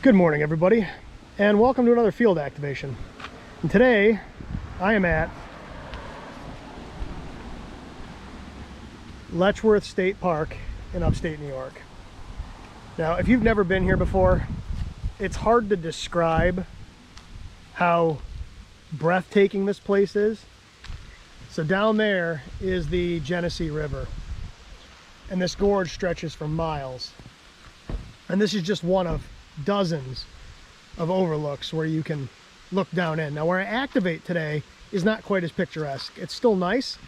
Good morning, everybody, and welcome to another field activation. And today I am at Letchworth State Park in upstate New York. Now, if you've never been here before, it's hard to describe how breathtaking this place is. So down there is the Genesee River, and this gorge stretches for miles. And this is just one of dozens of overlooks where you can look down in. Now, where I activate today is not quite as picturesque. It's still nice,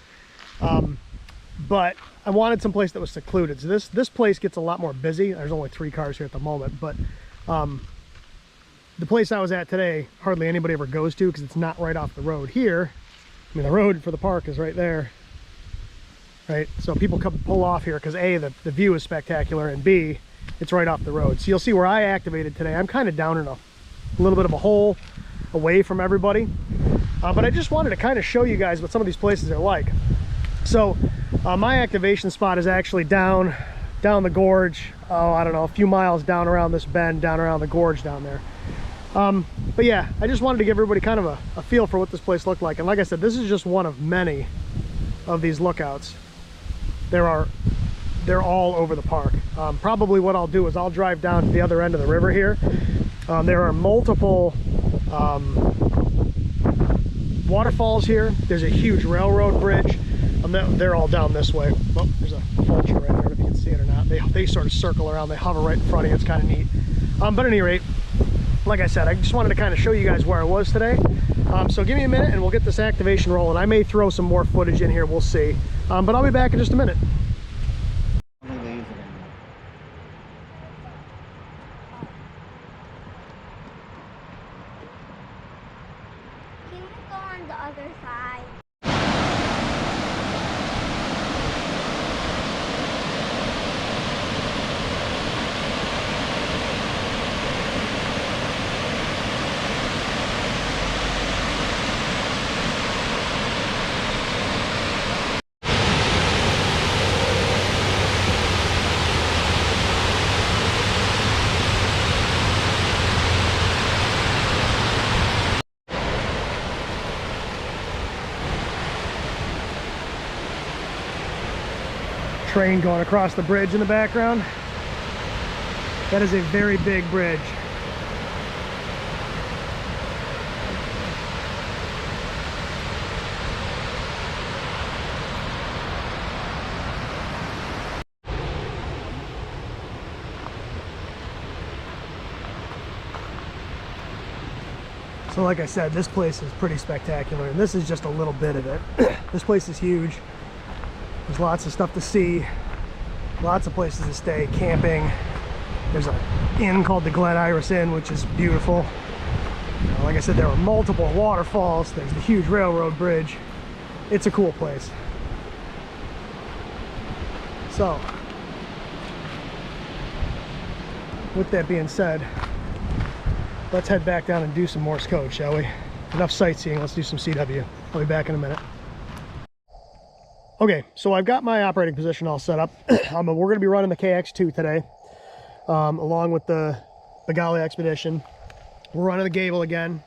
but I wanted some place that was secluded. So this place gets a lot more busy. There's only 3 cars here at the moment, but the place I was at today, hardly anybody ever goes to because it's not right off the road. Here, I mean, the road for the park is right there, right? So people come pull off here because A, the view is spectacular, and B, it's right off the road. So you'll see where I activated today, I'm kind of down in a little bit of a hole away from everybody. But I just wanted to kind of show you guys what some of these places are like. So my activation spot is actually down the gorge. Oh, I don't know, a few miles down around this bend, down around the gorge down there. But yeah, I just wanted to give everybody kind of a feel for what this place looked like. And like I said, this is just one of many of these lookouts. They're all over the park. Probably what I'll do is I'll drive down to the other end of the river here. There are multiple waterfalls here. There's a huge railroad bridge. They're all down this way. Oh, there's a vulture right there, I don't know if you can see it or not. They sort of circle around, they hover right in front of you. It's kind of neat. But at any rate, like I said, I just wanted to kind of show you guys where I was today. So give me a minute and we'll get this activation rolling. I may throw some more footage in here, we'll see. But I'll be back in just a minute. The other side. Train going across the bridge in the background. That is a very big bridge. So like I said, this place is pretty spectacular, and this is just a little bit of it. This place is huge. There's lots of stuff to see, lots of places to stay, camping. There's an inn called the Glen Iris Inn, which is beautiful. Like I said, there are multiple waterfalls. There's the huge railroad bridge. It's a cool place. So, with that being said, let's head back down and do some Morse code, shall we? Enough sightseeing, let's do some CW. I'll be back in a minute. Okay, so I've got my operating position all set up. We're going to be running the KX2 today, along with the Galley Expedition. We're running the Gable again.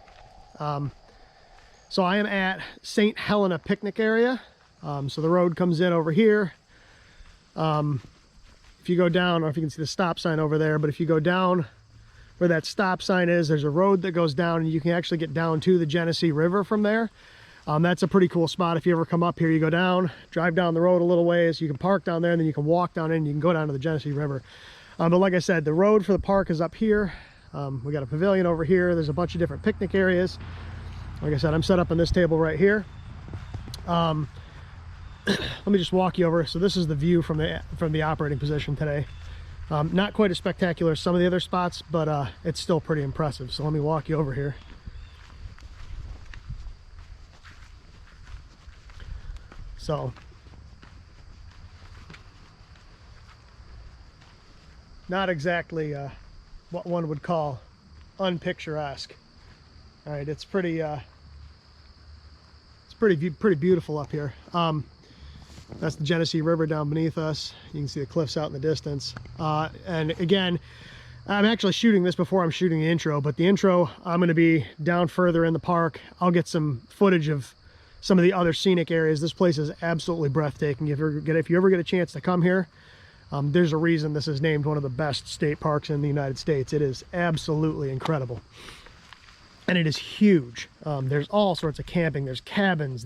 So I am at St. Helena picnic area. So the road comes in over here. If you go down, I don't know if you can see the stop sign over there, but if you go down where that stop sign is, there's a road that goes down, and you can actually get down to the Genesee River from there. That's a pretty cool spot. If you ever come up here, you go down, drive down the road a little ways, you can park down there, and then you can walk down in, and you can go down to the Genesee River. But like I said, the road for the park is up here. We got a pavilion over here. There's a bunch of different picnic areas. Like I said, I'm set up on this table right here. Let me just walk you over. So this is the view from the operating position today. Not quite as spectacular as some of the other spots, but it's still pretty impressive. So let me walk you over here. So, not exactly what one would call unpicturesque. All right, it's pretty beautiful up here. That's the Genesee River down beneath us. You can see the cliffs out in the distance. And again, I'm actually shooting this before I'm shooting the intro, but the intro, I'm going to be down further in the park. I'll get some footage of some of the other scenic areas. This place is absolutely breathtaking. If you ever get a chance to come here, there's a reason this is named one of the best state parks in the United States. It is absolutely incredible. And it is huge. There's all sorts of camping. There's cabins.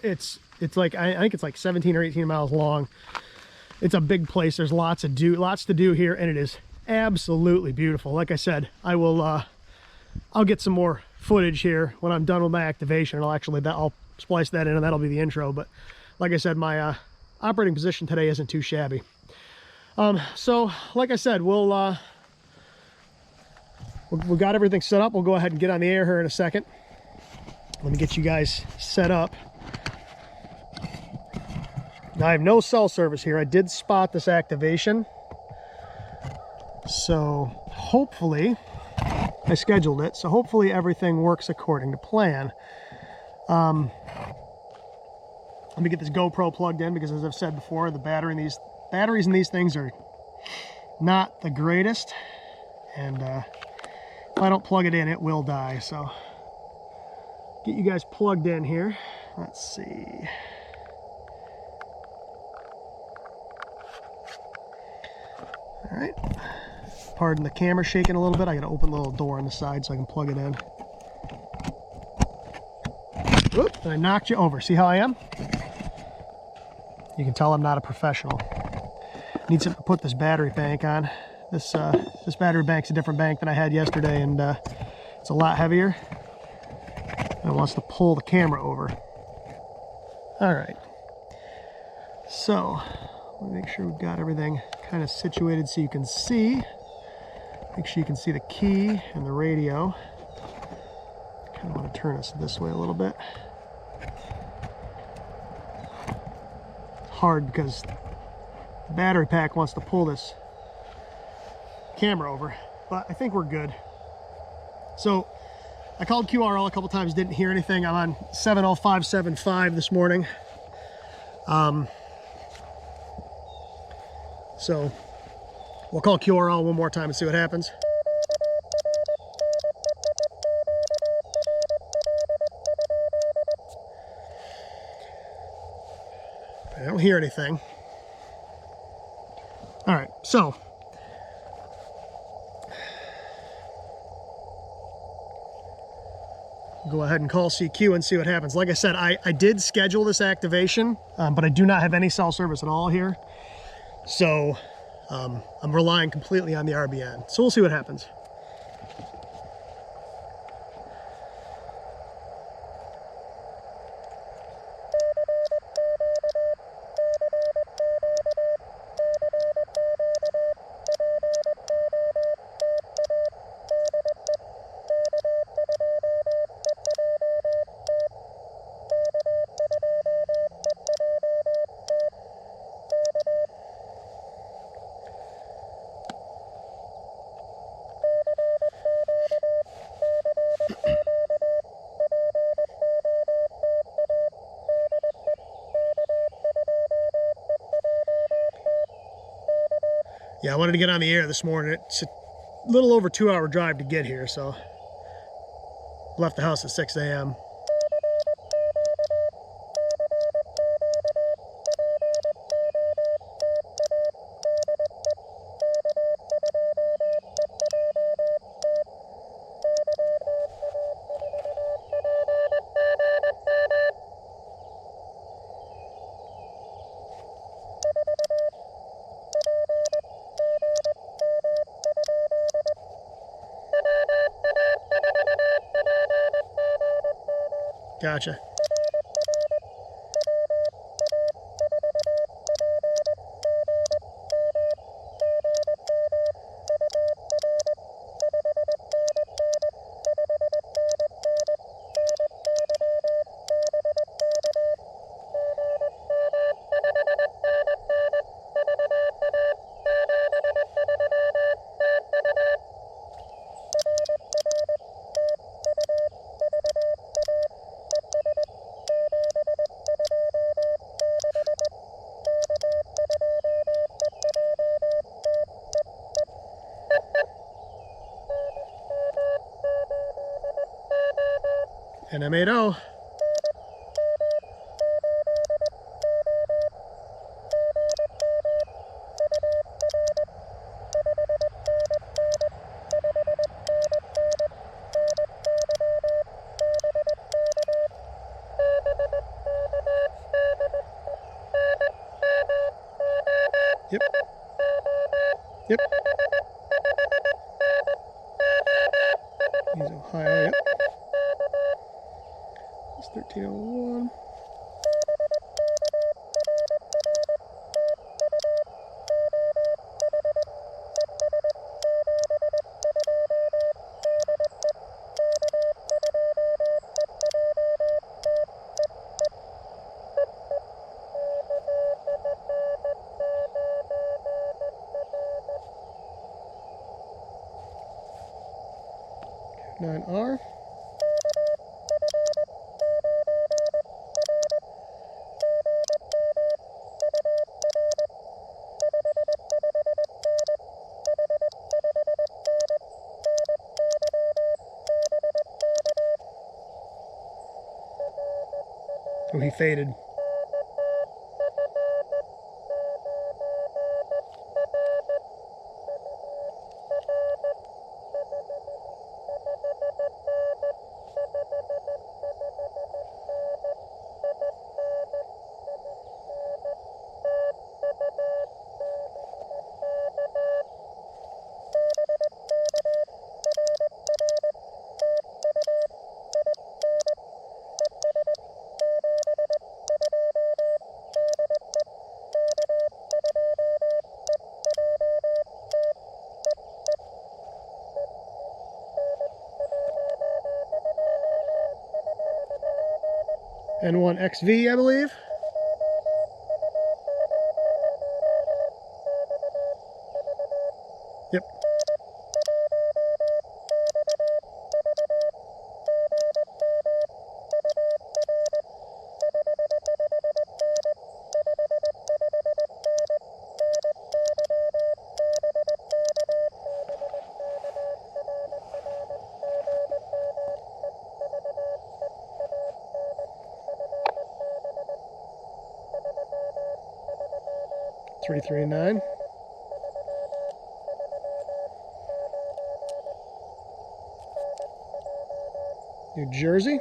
It's like, I think it's like 17 or 18 miles long. It's a big place. There's lots to do here, and it is absolutely beautiful. Like I said, I'll get some more footage here when I'm done with my activation. I'll splice that in, and that'll be the intro. But like I said, my operating position today isn't too shabby. So like I said, we've got everything set up. We'll go ahead and get on the air here in a second. Let me get you guys set up. Now I have no cell service here. I did spot this activation, so hopefully I scheduled it, so hopefully everything works according to plan. Let me get this GoPro plugged in, because as I've said before, the batteries in these things are not the greatest, and if I don't plug it in, it will die. So get you guys plugged in here. Let's see. All right, pardon the camera shaking a little bit. I gotta open the little door on the side so I can plug it in. Whoop, and I knocked you over. See how I am? You can tell I'm not a professional. Need to put this battery bank on. This battery bank's a different bank than I had yesterday, and it's a lot heavier. And it wants to pull the camera over. All right. So, let me make sure we've got everything kind of situated so you can see. Make sure you can see the key and the radio. Kind of want to turn us this way a little bit. It's hard because the battery pack wants to pull this camera over, but I think we're good. So I called QRL a couple times, didn't hear anything. I'm on 70575 this morning. So we'll call QRL one more time and see what happens. I don't hear anything. All right, so go ahead and call CQ and see what happens. Like I said, I did schedule this activation, but I do not have any cell service at all here. So I'm relying completely on the RBN. So we'll see what happens. Yeah, I wanted to get on the air this morning. It's a little over 2-hour drive to get here, so left the house at 6 a.m. Gotcha. And M80. Yep. Yep. He's Ohio, yep. It's 1301. K-9R. Oh, he faded. N1XV, I believe. Yep. Three, 3, 9. New Jersey.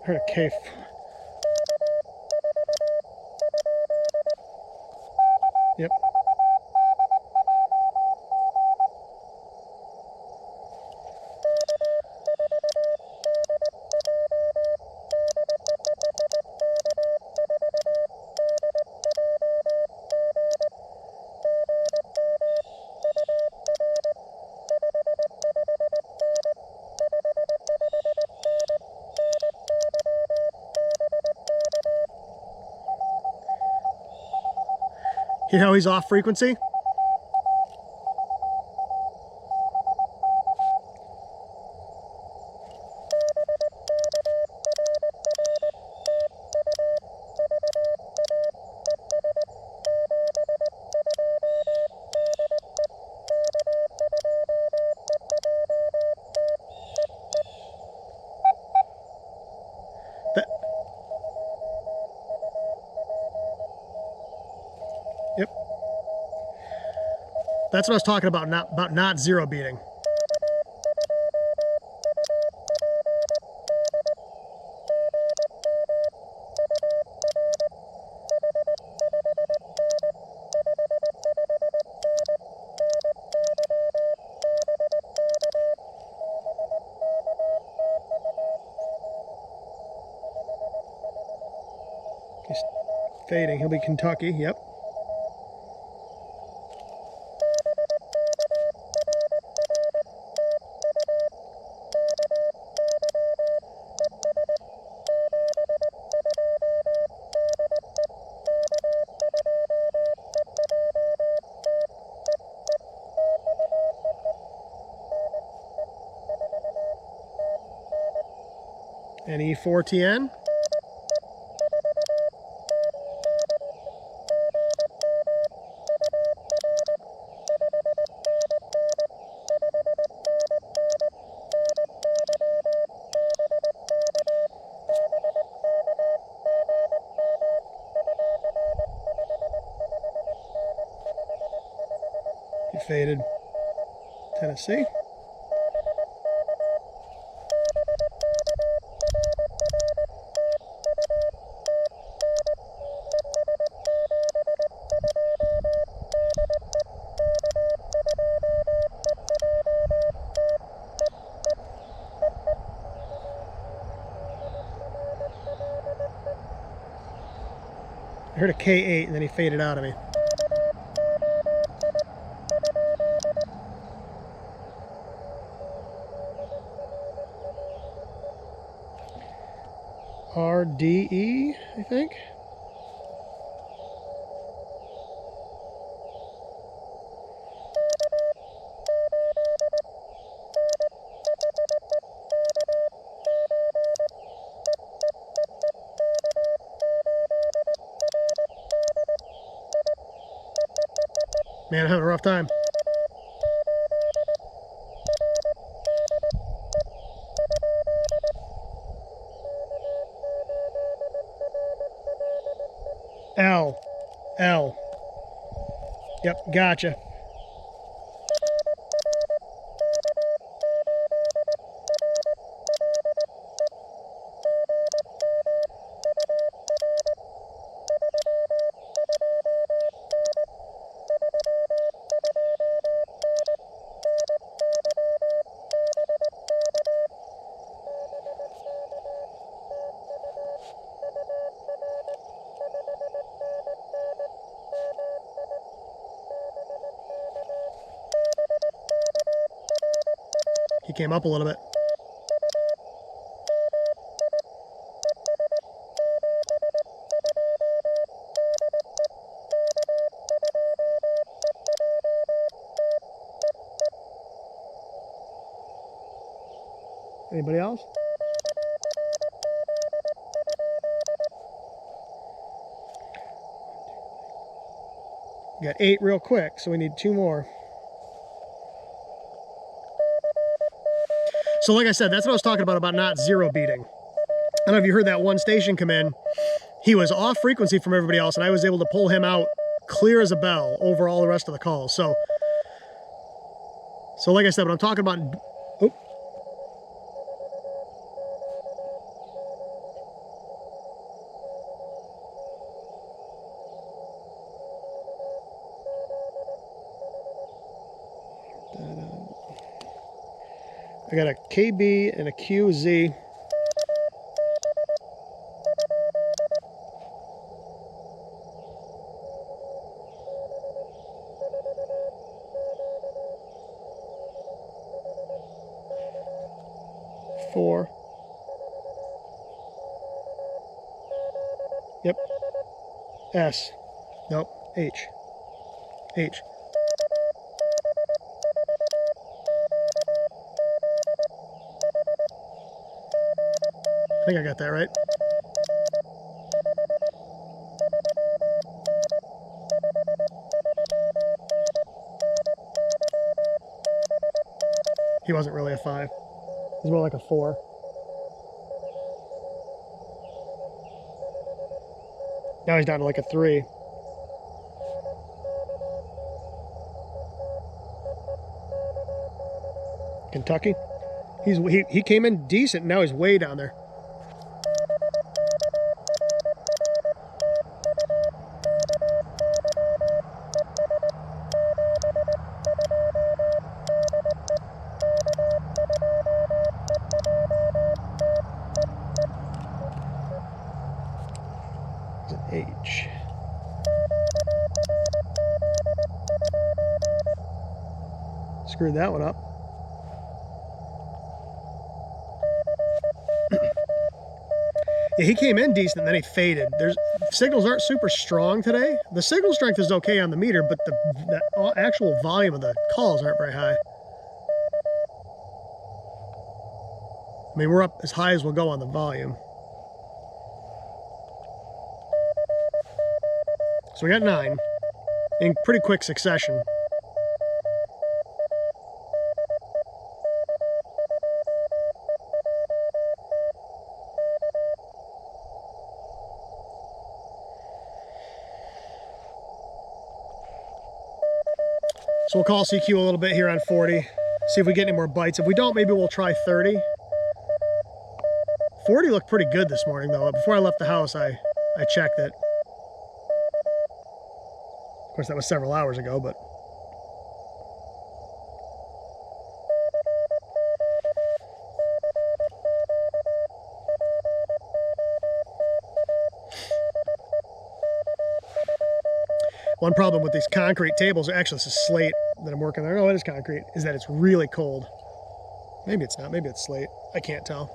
Heard a K. Yep. You know he's off frequency? Yep. That's what I was talking about not zero beating. He's fading. He'll be Kentucky. Yep. And E4TN. He faded. Tennessee. I heard a K8 and then he faded out of me. RDE, I think. Man, I'm having a rough time. L. Yep, gotcha. He came up a little bit. Anybody else? Got 8 real quick, so we need 2 more. So like I said, that's what I was talking about not zero beating. I don't know if you heard that one station come in. He was off frequency from everybody else, and I was able to pull him out clear as a bell over all the rest of the calls. So like I said, what I'm talking about... Oh. I got a KB and a QZ. Four. Yep. S. Nope. H. H. I think I got that right. He wasn't really a 5. He's more like a 4. Now he's down to like a 3. Kentucky. He came in decent. Now he's way down there. H. Screwed that one up. Yeah, he came in decent, and then he faded. Signals aren't super strong today. The signal strength is okay on the meter, but the actual volume of the calls aren't very high. I mean, we're up as high as we'll go on the volume. So we got 9 in pretty quick succession. So we'll call CQ a little bit here on 40, see if we get any more bites. If we don't, maybe we'll try 30. 40 looked pretty good this morning though. Before I left the house, I checked it. Of course, that was several hours ago, but. One problem with these concrete tables, actually this is slate that I'm working on. Oh, it is concrete, is that it's really cold. Maybe it's not, maybe it's slate. I can't tell.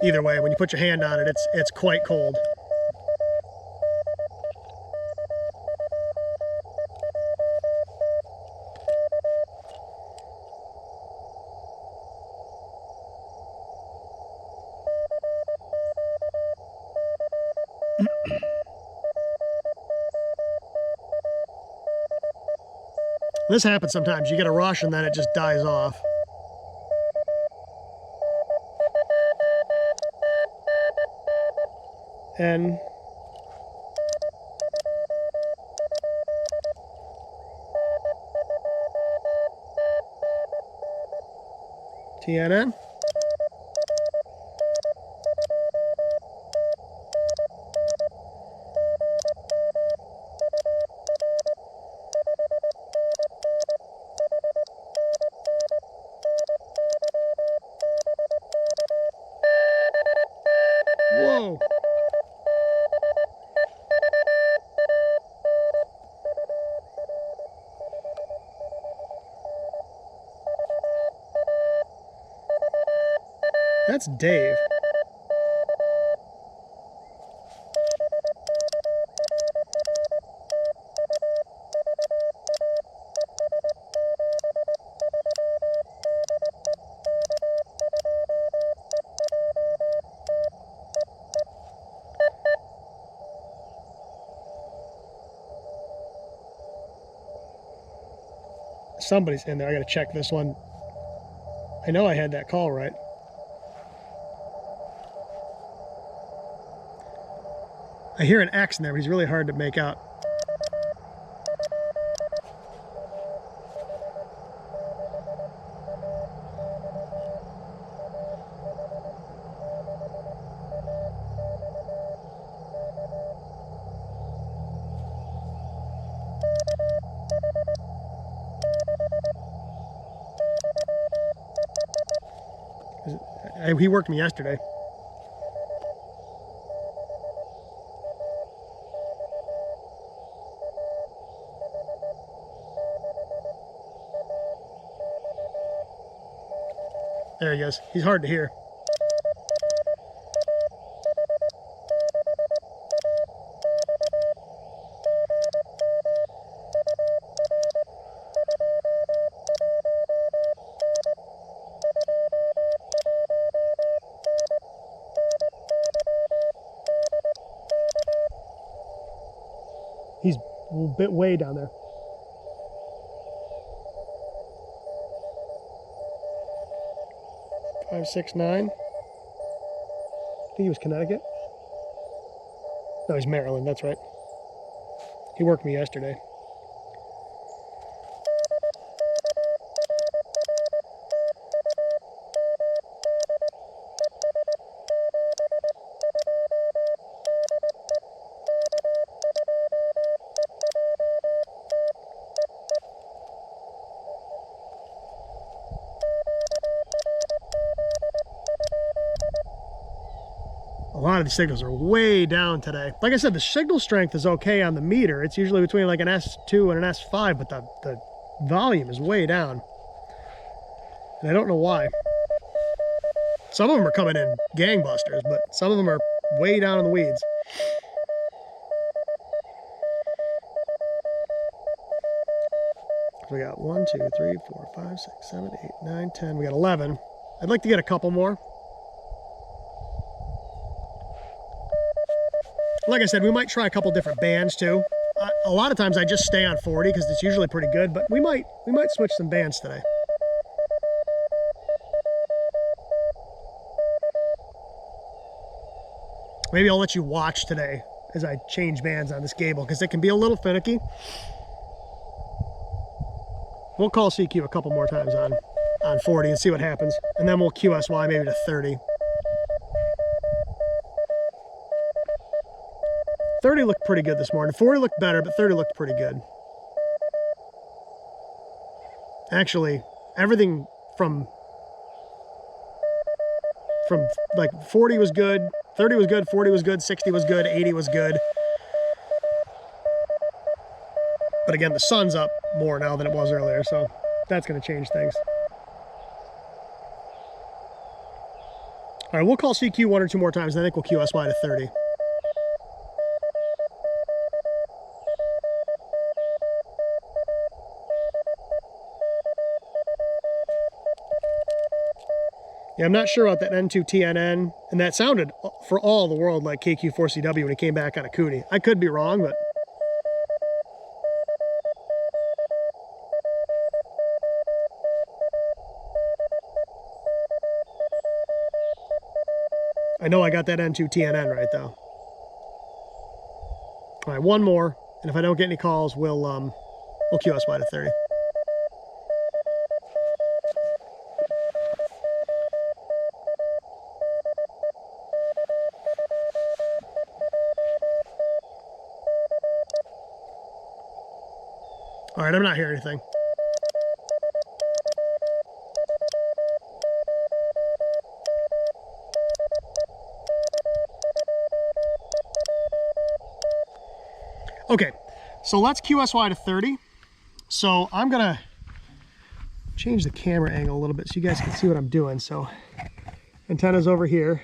Either way, when you put your hand on it, it's quite cold. This happens sometimes. You get a rush and then it just dies off. And TNN. Whoa. That's Dave. Somebody's in there. I gotta check this one. I know I had that call right. I hear an X in there, but he's really hard to make out. He worked me yesterday. There he goes. He's hard to hear. He's a bit way down there. Five, 6, 9. I think he was Connecticut. No, he's Maryland, that's right. He worked me yesterday. A lot of the signals are way down today. Like I said, the signal strength is okay on the meter. It's usually between like an S2 and an S5, but the volume is way down. And I don't know why. Some of them are coming in gangbusters, but some of them are way down in the weeds. we got 1, 2, 3, 4, 5, 6, 7, 8, 9, 10. We got 11. I'd like to get a couple more. Like I said, we might try a couple different bands too. A lot of times I just stay on 40 because it's usually pretty good, but we might switch some bands today. Maybe I'll let you watch today as I change bands on this Gable because it can be a little finicky. We'll call CQ a couple more times on 40 and see what happens, and then we'll QSY maybe to 30. 30 looked pretty good this morning. 40 looked better, but 30 looked pretty good. Actually, everything from like 40 was good, 30 was good, 40 was good, 60 was good, 80 was good. But again, the sun's up more now than it was earlier, so that's going to change things. All right, we'll call CQ 1 or 2 more times, and I think we'll QSY to 30. Yeah, I'm not sure about that N2TNN, and that sounded for all the world like KQ4CW when he came back on a cootie. I could be wrong, but... I know I got that N2TNN right, though. All right, one more, and if I don't get any calls, we'll QSY to 30. All right, I'm not hearing anything. Okay, so let's QSY to 30. So I'm gonna change the camera angle a little bit so you guys can see what I'm doing. So antenna's over here.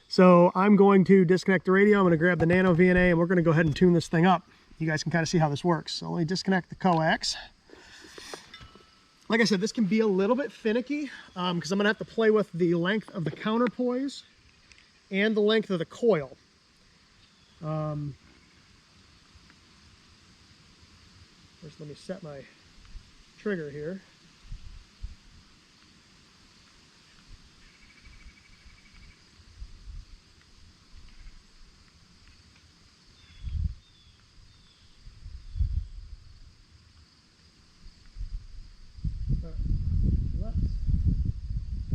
So I'm going to disconnect the radio. I'm gonna grab the Nano VNA and we're gonna go ahead and tune this thing up. You guys can kind of see how this works. So let me disconnect the coax. Like I said, this can be a little bit finicky because I'm gonna have to play with the length of the counterpoise and the length of the coil. First, let me set my trigger here.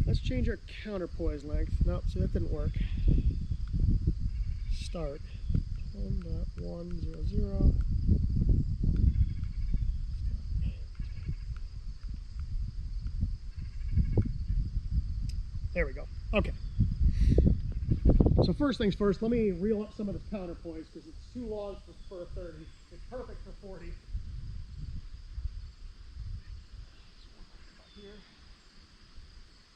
Let's change our counterpoise length. Nope, see that didn't work. Start 10.100. There we go. Okay. So first things first, let me reel up some of this counterpoise because it's too long for a 30. It's perfect for 40. Here.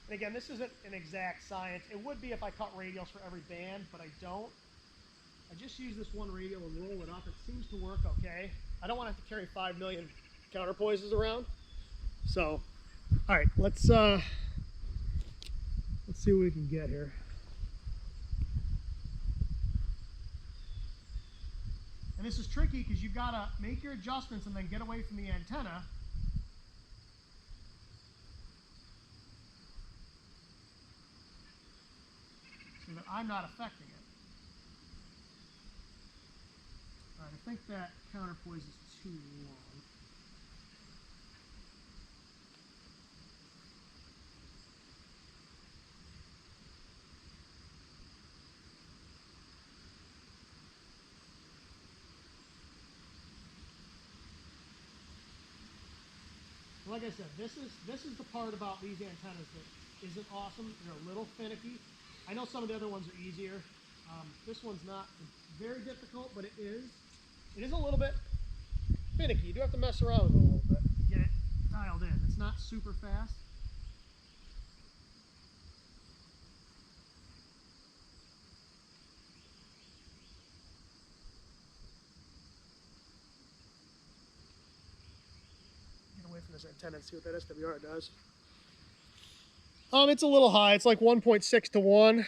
And again, this isn't an exact science. It would be if I cut radials for every band, but I don't. I just use this one radial and roll it up. It seems to work okay. I don't want to have to carry 5 million counterpoises around. So, all right, let's see what we can get here. And this is tricky because you've got to make your adjustments and then get away from the antenna. So that I'm not affecting it. All right, I think that counterpoise is too long. Like I said, this is the part about these antennas that isn't awesome. They're a little finicky. I know some of the other ones are easier. This one's not very difficult, but it is a little bit finicky. You do have to mess around with it a little bit to get it dialed in. It's not super fast. this antenna and see what that SWR does. It's a little high. It's like 1.6 to 1,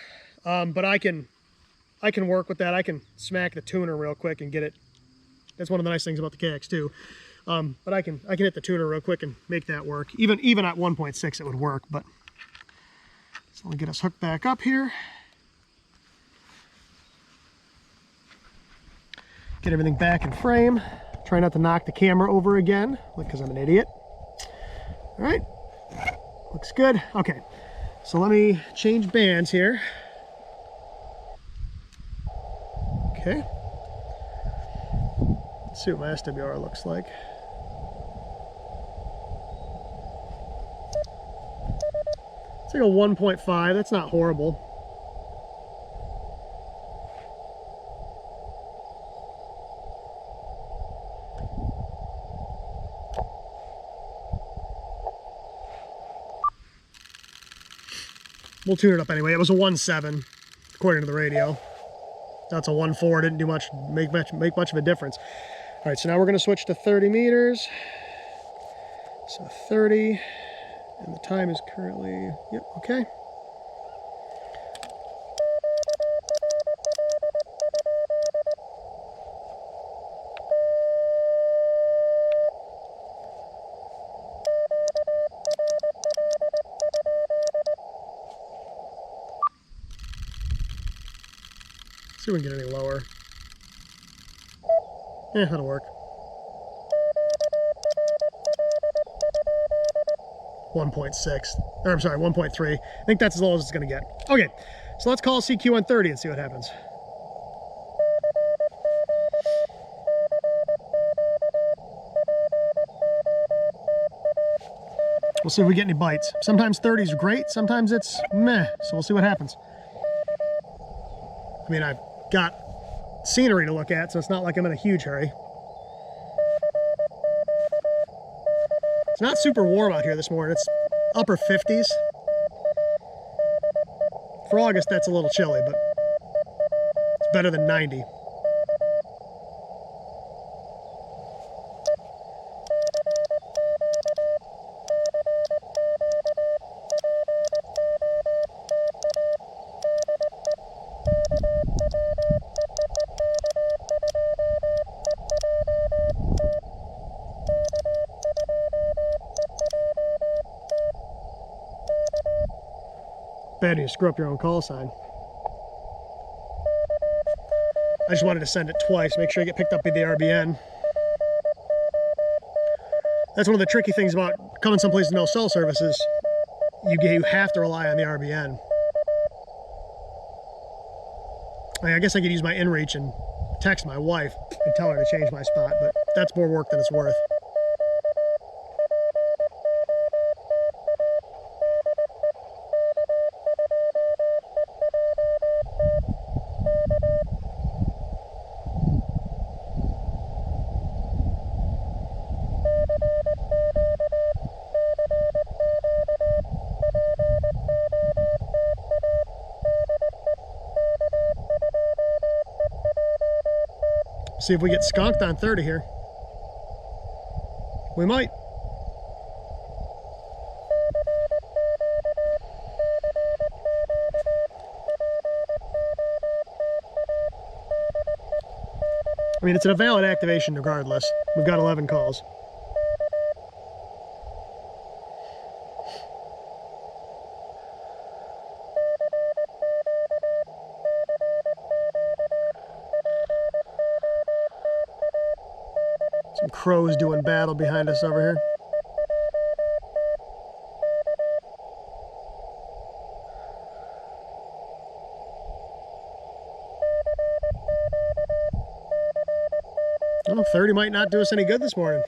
but I can work with that. I can smack the tuner real quick and get it. That's one of the nice things about the KX2. But I can hit the tuner real quick and make that work. Even at 1.6 it would work. But so let me get us hooked back up here. Get everything back in frame. Try not to knock the camera over again, because I'm an idiot. All right, looks good. Okay, so let me change bands here. Okay. Let's see what my SWR looks like. It's like a 1.5. That's not horrible. We'll tune it up anyway. It was a 1.7 according to the radio. That's a 1.4. Didn't do much, make much of a difference. All right, so now we're going to switch to 30 meters. So 30, and the time is currently, yep, okay. See if we can get any lower. Yeah, that'll work. 1.6, or I'm sorry, 1.3. I think that's as low as it's gonna get. Okay, so let's call CQ on 30 and see what happens. We'll see if we get any bites. Sometimes 30 is great, sometimes it's meh, so we'll see what happens. I mean, I've got scenery to look at, so it's not like I'm in a huge hurry. It's not super warm out here this morning. It's upper 50s. For August, that's a little chilly, but it's better than 90. Bad you screw up your own call sign. I just wanted to send it twice, make sure I get picked up by the RBN. That's one of the tricky things about coming someplace with no cell services. You have to rely on the RBN. I guess I could use my inReach and text my wife and tell her to change my spot, but that's more work than it's worth. See if we get skunked on 30 here. We might. I mean, it's a valid activation regardless. We've got 11 calls. Some crows doing battle behind us over here. Well, 30 might not do us any good this morning.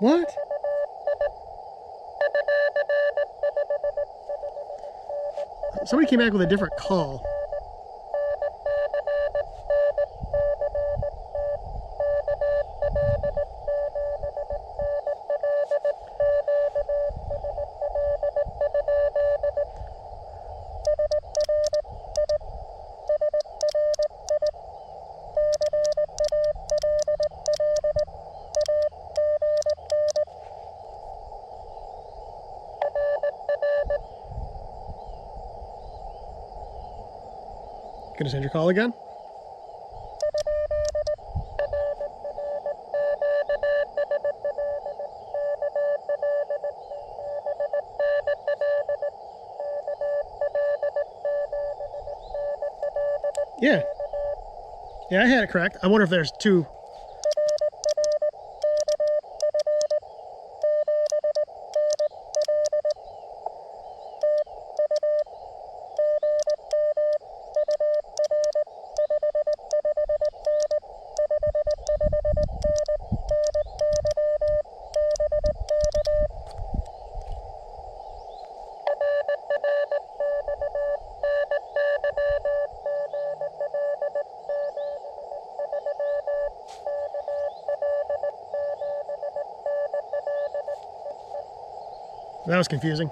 What? Somebody came back with a different call. Gonna send your call again? Yeah. Yeah, I had it correct. I wonder if there's two. That was confusing.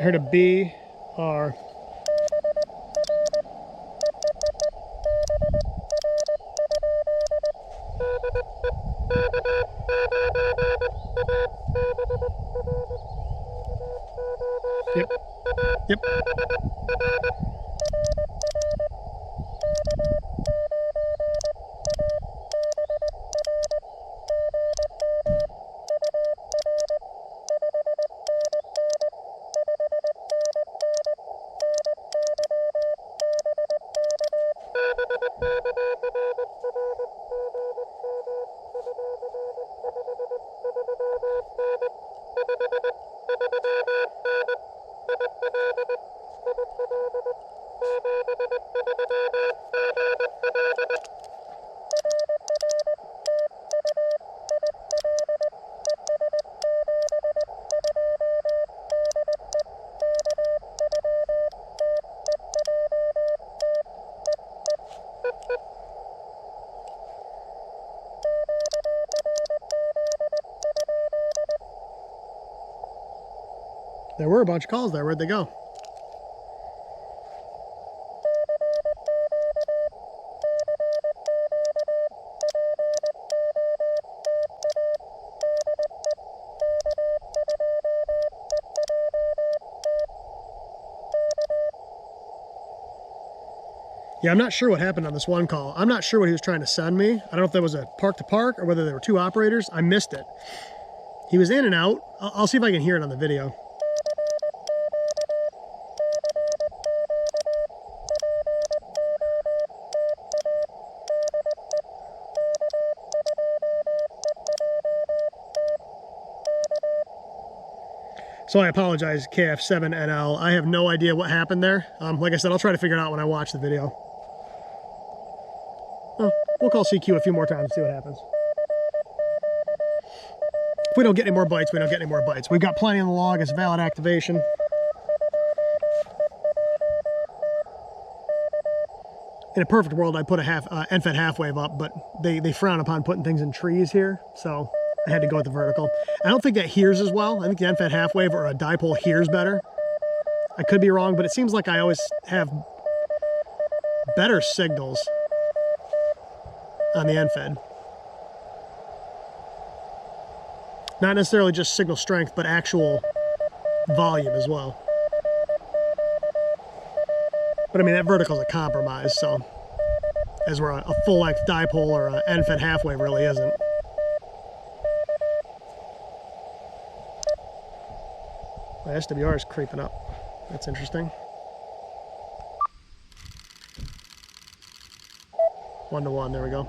I heard a B, R. Yep. Yep. There were a bunch of calls there. Where'd they go? Yeah, I'm not sure what happened on this one call. I'm not sure what he was trying to send me. I don't know if that was a park to park or whether there were two operators. I missed it. He was in and out. I'll see if I can hear it on the video. So I apologize, KF7NL. I have no idea what happened there. Like I said, I'll try to figure it out when I watch the video. Well, we'll call CQ a few more times and see what happens. If we don't get any more bites, we don't get any more bites. We've got plenty in the log as valid activation. In a perfect world, I'd put a NFET half wave up, but they frown upon putting things in trees here, so I had to go with the vertical. I don't think that hears as well. I think the NFET half wave or a dipole hears better. I could be wrong, but it seems like I always have better signals on the NFET. Not necessarily just signal strength, but actual volume as well. But I mean, that vertical is a compromise, so as where a full-length dipole or an NFET half wave really isn't. My SWR is creeping up. That's interesting. 1-to-1, there we go.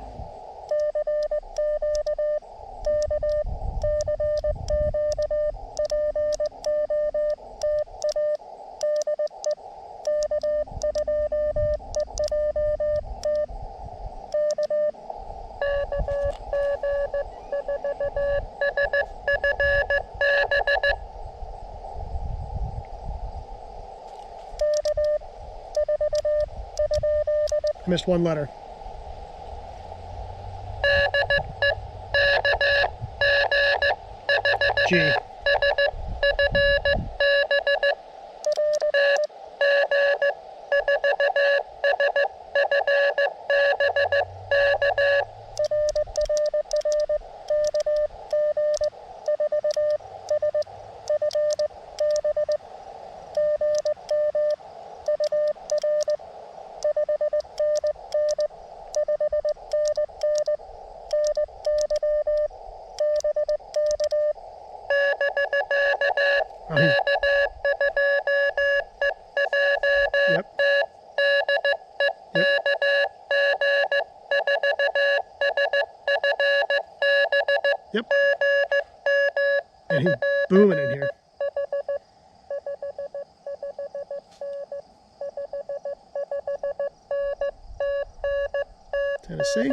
I missed one letter. G. Yep. Yep. Yep. And he's booming in here. Tennessee.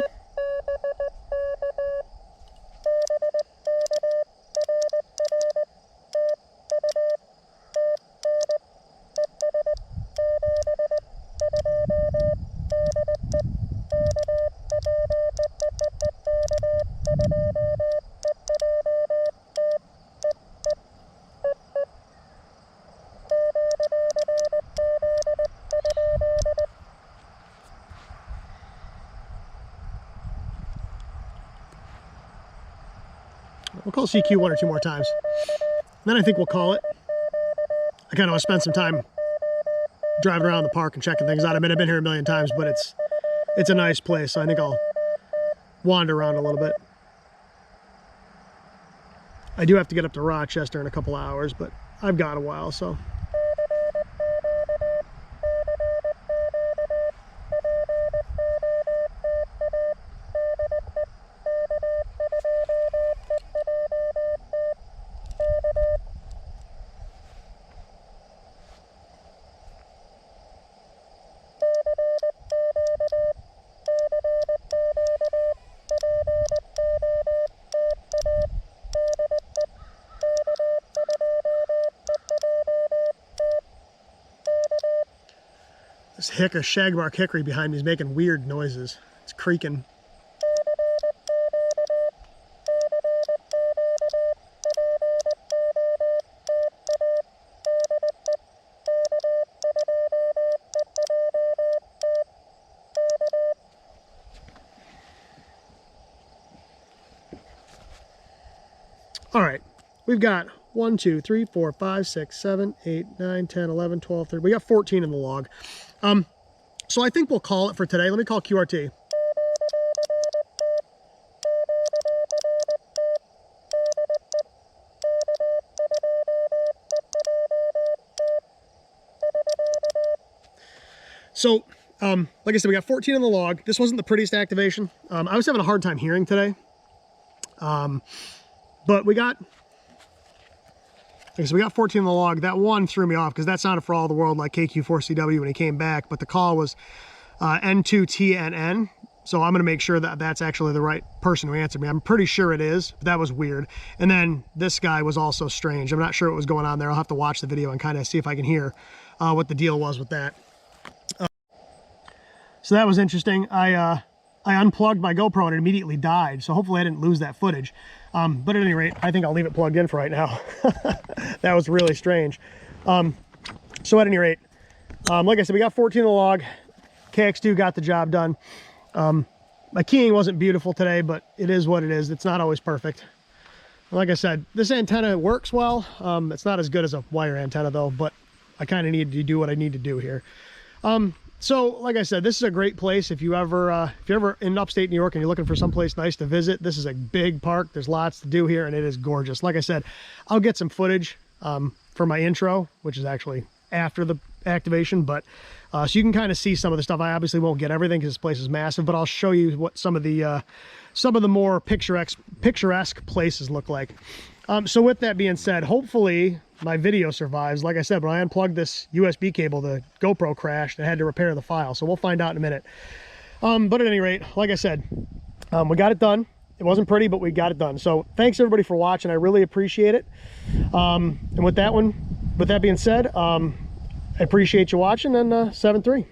We'll call CQ 1 or 2 more times. Then I think we'll call it. I kind of want to spend some time driving around the park and checking things out. I mean, I've been here a million times, but it's a nice place, so I think I'll wander around a little bit. I do have to get up to Rochester in a couple hours, but I've got a while, so. This shagbark hickory behind me is making weird noises. It's creaking. All right, we've got 1, 2, 3, 4, 5, 6, 7, 8, 9, 10, 11, 12, 13. We got 14 in the log. So I think we'll call it for today. Let me call QRT. So, like I said, we got 14 in the log. This wasn't the prettiest activation. I was having a hard time hearing today. But we got, okay, so we got 14 in the log. That one threw me off because that sounded for all the world like KQ4CW when he came back, but the call was N2TNN. So I'm going to make sure that that's actually the right person who answered me. I'm pretty sure it is, but that was weird. And then this guy was also strange. I'm not sure what was going on there. I'll have to watch the video and kind of see if I can hear what the deal was with that. So that was interesting. I unplugged my GoPro and it immediately died. So hopefully I didn't lose that footage. But at any rate, I think I'll leave it plugged in for right now. That was really strange. So at any rate, like I said, we got 14 in the log. KX2 got the job done. My keying wasn't beautiful today, but it is what it is. It's not always perfect. Like I said, this antenna works well. It's not as good as a wire antenna though, but I kind of need to do what I need to do here. So like I said, this is a great place. If you're ever in upstate New York and you're looking for someplace nice to visit, this is a big park. There's lots to do here and it is gorgeous. Like I said, I'll get some footage for my intro, which is actually after the activation, but so you can kind of see some of the stuff. I obviously won't get everything because this place is massive, but I'll show you what some of the more picturesque places look like. So with that being said, hopefully my video survives. Like I said, when I unplugged this USB cable, the GoPro crashed and I had to repair the file. So we'll find out in a minute. But at any rate, like I said, we got it done. It wasn't pretty, but we got it done. So thanks everybody for watching. I really appreciate it. And with that being said, I appreciate you watching, and 7-3.